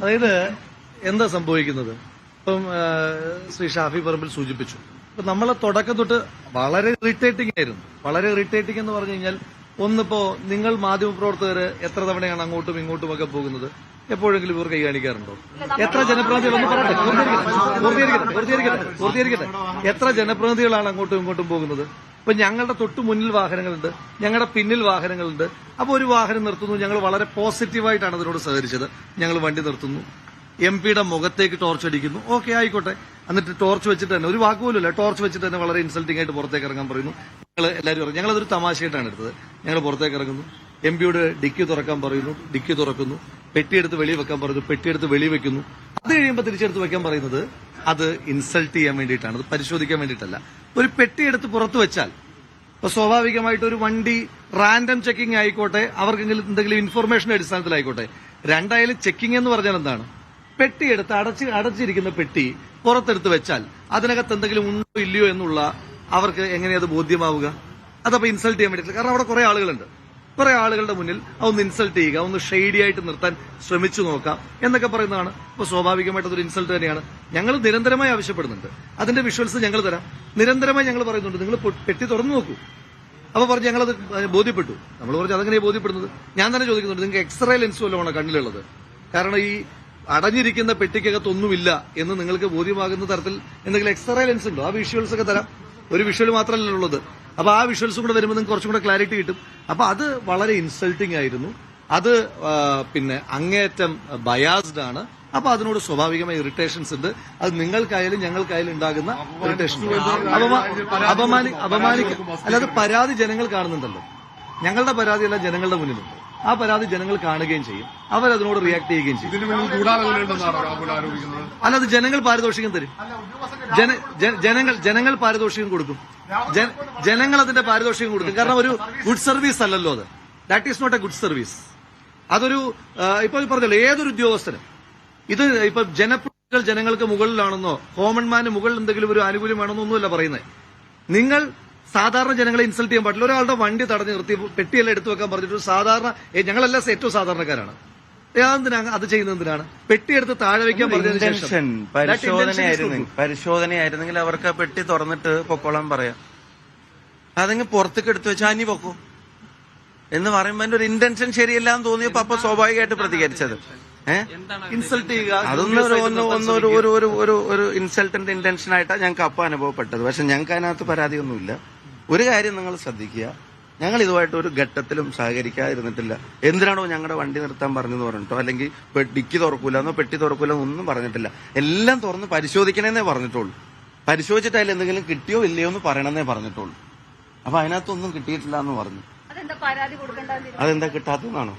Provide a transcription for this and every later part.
അതായത് എന്താ സംഭവിക്കുന്നത്, ഇപ്പം ശ്രീ ഷാഫി പറമ്പിൽ സൂചിപ്പിച്ചു. ഇപ്പൊ നമ്മളെ തുടക്കം തൊട്ട് വളരെ ഇറിറ്റേറ്റിംഗ് ആയിരുന്നു. വളരെ ഇറിറ്റേറ്റിംഗ് എന്ന് പറഞ്ഞു കഴിഞ്ഞാൽ, ഒന്നിപ്പോ നിങ്ങൾ മാധ്യമപ്രവർത്തകര് എത്ര തവണയാണ് അങ്ങോട്ടും ഇങ്ങോട്ടും ഒക്കെ പോകുന്നത്? എപ്പോഴെങ്കിലും ഇവർ കൈ കാണിക്കാറുണ്ടോ? എത്ര ജനപ്രതിനിധികളൊന്നും പറയട്ടെ, പൂർത്തീകരിക്കട്ടെ. എത്ര ജനപ്രതിനിധികളാണ് അങ്ങോട്ടും ഇങ്ങോട്ടും പോകുന്നത്? ഇപ്പൊ ഞങ്ങളുടെ തൊട്ട് മുന്നിൽ വാഹനങ്ങളുണ്ട്, ഞങ്ങളുടെ പിന്നിൽ വാഹനങ്ങളുണ്ട്. അപ്പൊ ഒരു വാഹനം നിർത്തുന്നു, ഞങ്ങൾ വളരെ പോസിറ്റീവായിട്ടാണ് അതിനോട് സഹകരിച്ചത്. ഞങ്ങൾ വണ്ടി നിർത്തുന്നു, എംപിയുടെ മുഖത്തേക്ക് ടോർച്ച് അടിക്കുന്നു. ഓക്കെ, ആയിക്കോട്ടെ. എന്നിട്ട് ടോർച്ച് വെച്ചിട്ട് തന്നെ, ഒരു വാക്കുപോലുമില്ല, ടോർച്ച് വെച്ചിട്ട് തന്നെ വളരെ ഇൻസൾട്ടിംഗ് ആയിട്ട് പുറത്തേക്ക് ഇറങ്ങാൻ പറയുന്നു. ഞങ്ങൾ എല്ലാവരും പറഞ്ഞു, ഞങ്ങളതൊരു തമാശയായിട്ടാണ് എടുത്തത്. ഞങ്ങൾ പുറത്തേക്ക് ഇറങ്ങുന്നു, എംപിയോട് ഡിക്കി തുറക്കാൻ പറയുന്നു, ഡിക്കി തുറക്കുന്നു. പെട്ടിയെടുത്ത് വെളിയിൽ വെക്കാൻ പറയുന്നു, പെട്ടിയെടുത്ത് വെളിയിൽ വെക്കുന്നു. അത് കഴിയുമ്പോൾ തിരിച്ചെടുത്ത് വെക്കാൻ പറയുന്നത് അത് ഇൻസൾട്ട് ചെയ്യാൻ വേണ്ടിയിട്ടാണ്, അത് പരിശോധിക്കാൻ വേണ്ടിയിട്ടല്ല. ഒരു പെട്ടിയെടുത്ത് പുറത്ത് വെച്ചാൽ ഇപ്പൊ സ്വാഭാവികമായിട്ട് ഒരു വണ്ടി റാൻഡം ചെക്കിംഗ് ആയിക്കോട്ടെ, അവർക്കെങ്കിലും എന്തെങ്കിലും ഇൻഫർമേഷൻ അടിസ്ഥാനത്തിലായിക്കോട്ടെ. രണ്ടായാലും ചെക്കിംഗ് എന്ന് പറഞ്ഞാൽ എന്താണ്? പെട്ടിയെടുത്ത് അടച്ചിരിക്കുന്ന പെട്ടി പുറത്തെടുത്ത് വെച്ചാൽ അതിനകത്ത് എന്തെങ്കിലും ഉണ്ടോ ഇല്ലയോ എന്നുള്ള അവർക്ക് എങ്ങനെയത് ബോധ്യമാവുക? അതപ്പോ ഇൻസൾട്ട് ചെയ്യാൻ വേണ്ടിയിട്ടില്ല. കാരണം അവിടെ കുറെ ആളുകളുണ്ട്. കുറെ ആളുകളുടെ മുന്നിൽ അതൊന്ന് ഇൻസൾട്ട് ചെയ്യുക, ഒന്ന് ഷെയ്ഡി ആയിട്ട് നിർത്താൻ ശ്രമിച്ചു നോക്കാം എന്നൊക്കെ പറയുന്നതാണ്. ഇപ്പൊ സ്വാഭാവികമായിട്ട് അതൊരു ഇൻസൾട്ട് തന്നെയാണ്. ഞങ്ങൾ നിരന്തരമായി ആവശ്യപ്പെടുന്നുണ്ട്, അതിന്റെ വിഷ്വൽസ് ഞങ്ങൾ തരാം. നിരന്തരമായി ഞങ്ങൾ പറയുന്നുണ്ട്, നിങ്ങൾ പെട്ടി തുറന്നു നോക്കൂ. അപ്പൊ പറഞ്ഞ് ഞങ്ങളത് ബോധ്യപ്പെട്ടു. നമ്മൾ പറഞ്ഞു അതെങ്ങനെയാണ് ബോധ്യപ്പെടുന്നത്? ഞാൻ തന്നെ ചോദിക്കുന്നുണ്ട്, നിങ്ങൾക്ക് എക്സ്റേ ലെൻസ് വല്ലതുമാണ് കണ്ണിലുള്ളത്? കാരണം ഈ അടഞ്ഞിരിക്കുന്ന പെട്ടിക്കകത്തൊന്നുമില്ല എന്ന് നിങ്ങൾക്ക് ബോധ്യമാകുന്ന തരത്തിൽ എന്തെങ്കിലും എക്സ്റേ ലെൻസ് ഉണ്ടോ? ആ വിഷ്വൽസ് ഒക്കെ തരാം. ഒരു വിഷ്വൽ മാത്രമല്ലല്ലോ ഉള്ളത്. അപ്പൊ ആ വിഷ്വൽസും കൂടെ വരുമ്പോൾ നിങ്ങൾക്ക് കുറച്ചും കൂടെ ക്ലാരിറ്റി കിട്ടും. അപ്പൊ അത് വളരെ ഇൻസൾട്ടിംഗ് ആയിരുന്നു. അത് പിന്നെ അങ്ങേയറ്റം ബയാസ്ഡ് ആണ്. അപ്പൊ അതിനോട് സ്വാഭാവികമായ ഇറിറ്റേഷൻസ് ഉണ്ട്. അത് നിങ്ങൾക്കായാലും ഞങ്ങൾക്കായാലും ഉണ്ടാകുന്ന ഇറിറ്റേഷൻ. അപമാനിക്കും. അല്ലാതെ പരാതി ജനങ്ങൾ കാണുന്നുണ്ടല്ലോ. ഞങ്ങളുടെ പരാതിയെല്ലാം ജനങ്ങളുടെ മുന്നിലുണ്ട്. ആ പരാതി ജനങ്ങൾ കാണുകയും ചെയ്യും, അവരതിനോട് റിയാക്ട് ചെയ്യുകയും ചെയ്യും. അല്ലാതെ ജനങ്ങൾ പാരിതോഷികം തരും. ജനങ്ങൾ പാരിതോഷികം കൊടുക്കും. ജനങ്ങൾ അതിന്റെ പാരിതോഷികം കൊടുക്കും. കാരണം ഒരു ഗുഡ് സർവീസ് അല്ലല്ലോ അത്. That is not a good service. അതൊരു ഇപ്പൊ പറഞ്ഞല്ലോ, ഏതൊരു ഉദ്യോഗസ്ഥനും ഇത് ഇപ്പൊ ജനപ്രതിനിധികൾ ജനങ്ങൾക്ക് മുകളിലാണെന്നോ കോമൺമാന് മുകളിൽ എന്തെങ്കിലും ഒരു ആനുകൂല്യം വേണമെന്നോ ഒന്നുമല്ല പറയുന്നത്. നിങ്ങൾ സാധാരണ ജനങ്ങളെ ഇൻസൾട്ട് ചെയ്യാൻ പാടില്ല. ഒരാളുടെ വണ്ടി തടഞ്ഞു നിർത്തി പെട്ടിയെല്ലാം എടുത്തു വെക്കാൻ പറഞ്ഞിട്ട് സാധാരണ ഞങ്ങളെല്ലാം ഏറ്റവും സാധാരണക്കാരാണ്. അത് ചെയ്യുന്നത് എന്തിനാണ്? പെട്ടിയെടുത്ത് താഴെ വയ്ക്കാൻ പറഞ്ഞതിന് ശേഷം പരിശോധനയായിരുന്നെങ്കിൽ അവർക്ക് പെട്ടി തുറന്നിട്ട് പൊക്കോളാൻ പറയാം. അതെങ്കിൽ പുറത്തേക്ക് എടുത്തു വെച്ചാൽ അനി പൊക്കോ എന്ന് പറയുമ്പോ എന്റെ ഒരു ഇന്റൻഷൻ ശരിയല്ല എന്ന് തോന്നിയപ്പോ അപ്പൊ സ്വാഭാവികമായിട്ട് പ്രതികരിച്ചത് ഇൻസൾട്ട് ചെയ്യുക. അതൊന്നും ഒരു ഇൻസൾട്ടന്റ് ഇന്റൻഷൻ ആയിട്ടാണ് ഞങ്ങൾക്ക് അപ്പൊ അനുഭവപ്പെട്ടത്. പക്ഷെ ഞങ്ങൾക്ക് അതിനകത്ത് പരാതിയൊന്നുമില്ല. ഒരു കാര്യം നിങ്ങൾ ശ്രദ്ധിക്കുക, ഞങ്ങൾ ഇതുമായിട്ട് ഒരു ഘട്ടത്തിലും സഹകരിക്കാതിരുന്നിട്ടില്ല. എന്തിനാണോ ഞങ്ങളുടെ വണ്ടി നിർത്താൻ പറഞ്ഞെന്ന് പറഞ്ഞിട്ടോ, അല്ലെങ്കിൽ ഡിക്കി തുറക്കൂലെന്നോ പെട്ടി തുറക്കൂലെന്നോ ഒന്നും പറഞ്ഞിട്ടില്ല. എല്ലാം തുറന്ന് പരിശോധിക്കണമെന്നേ പറഞ്ഞിട്ടുള്ളൂ. പരിശോധിച്ചിട്ട് അതിൽ എന്തെങ്കിലും കിട്ടിയോ ഇല്ലയോ എന്ന് പറയണമെന്നേ പറഞ്ഞിട്ടുള്ളൂ. അപ്പൊ അതിനകത്തൊന്നും കിട്ടിയിട്ടില്ല എന്ന് പറഞ്ഞു. അതെന്താ കിട്ടാത്തതാണോ?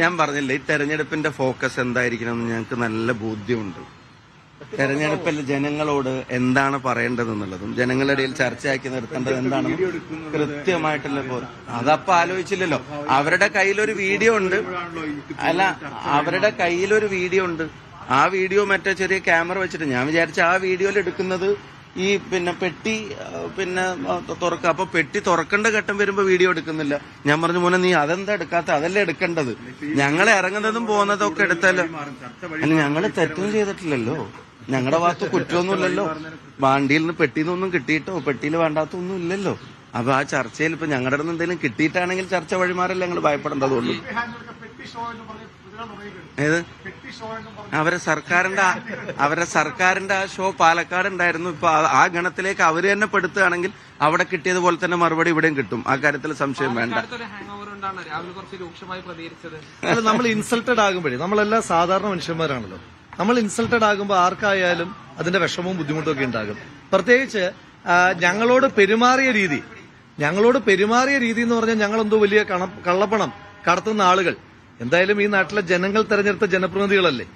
ഞാൻ പറഞ്ഞില്ലേ, ഈ തെരഞ്ഞെടുപ്പിന്റെ ഫോക്കസ് എന്തായിരിക്കണം ഞങ്ങൾക്ക് നല്ല ബോധ്യമുണ്ട്. തെരഞ്ഞെടുപ്പിൽ ജനങ്ങളോട് എന്താണ് പറയേണ്ടതെന്നുള്ളതും ജനങ്ങളുടെ ഇടയിൽ ചർച്ചയാക്കി നിർത്തേണ്ടത് എന്താണെന്നും കൃത്യമായിട്ടുള്ള അതപ്പോ ആലോചിച്ചില്ലല്ലോ. അവരുടെ കയ്യിലൊരു വീഡിയോ ഉണ്ട്. അല്ല, അവരുടെ കയ്യിലൊരു വീഡിയോ ഉണ്ട്. ആ വീഡിയോ മറ്റേ ചെറിയ ക്യാമറ വെച്ചിട്ട് ഞാൻ വിചാരിച്ച ആ വീഡിയോയിൽ എടുക്കുന്നത് ഈ പെട്ടി തുറക്കുക. അപ്പൊ പെട്ടി തുറക്കേണ്ട ഘട്ടം വരുമ്പോ വീഡിയോ എടുക്കുന്നില്ല. ഞാൻ പറഞ്ഞു, മോനെ നീ അതെന്താ എടുക്കാത്ത? അതല്ലേ എടുക്കേണ്ടത്. ഞങ്ങളെ ഇറങ്ങുന്നതും പോകുന്നതും ഒക്കെ എടുത്തല്ലോ. അല്ല, ഞങ്ങള് തെറ്റും ചെയ്തിട്ടില്ലല്ലോ. ഞങ്ങളുടെ ഭാഗത്ത് കുറ്റമൊന്നുമില്ലല്ലോ. വണ്ടിയിൽ നിന്ന് പെട്ടിയിൽ നിന്നൊന്നും കിട്ടിയിട്ടോ പെട്ടിയിൽ വേണ്ടാത്തൊന്നും ഇല്ലല്ലോ. അപ്പൊ ആ ചർച്ചയിൽ ഇപ്പൊ ഞങ്ങളുടെ അടുത്ത് എന്തെങ്കിലും കിട്ടിയിട്ടാണെങ്കിൽ ചർച്ച വഴിമാറല്ല ഞങ്ങൾ ഭയപ്പെടേണ്ടതുള്ളൂ. ഏത് അവരെ സർക്കാരിന്റെ ആ ഷോ പാലക്കാട് ഉണ്ടായിരുന്നു. ഇപ്പൊ ആ ഗണത്തിലേക്ക് അവര് തന്നെ പെടുത്തുകയാണെങ്കിൽ അവിടെ കിട്ടിയതുപോലെ തന്നെ മറുപടി ഇവിടെയും കിട്ടും. ആ കാര്യത്തിൽ സംശയം വേണ്ട. അല്ല, നമ്മൾ ഇൻസൾട്ടഡ് ആകുമ്പോഴേ, നമ്മളെല്ലാം സാധാരണ മനുഷ്യന്മാരാണല്ലോ. നമ്മൾ ഇൻസൾട്ടഡ് ആകുമ്പോൾ ആർക്കായാലും അതിന്റെ വിഷമവും ബുദ്ധിമുട്ടും ഒക്കെ ഉണ്ടാകും. പ്രത്യേകിച്ച് ഞങ്ങളോട് പെരുമാറിയ രീതി എന്ന് പറഞ്ഞാൽ ഞങ്ങളെന്തോ വലിയ കള്ളപ്പണം കടത്തുന്ന ആളുകൾ. എന്തായാലും ഈ നാട്ടിലെ ജനങ്ങൾ തെരഞ്ഞെടുത്ത ജനപ്രതിനിധികളല്ലേ.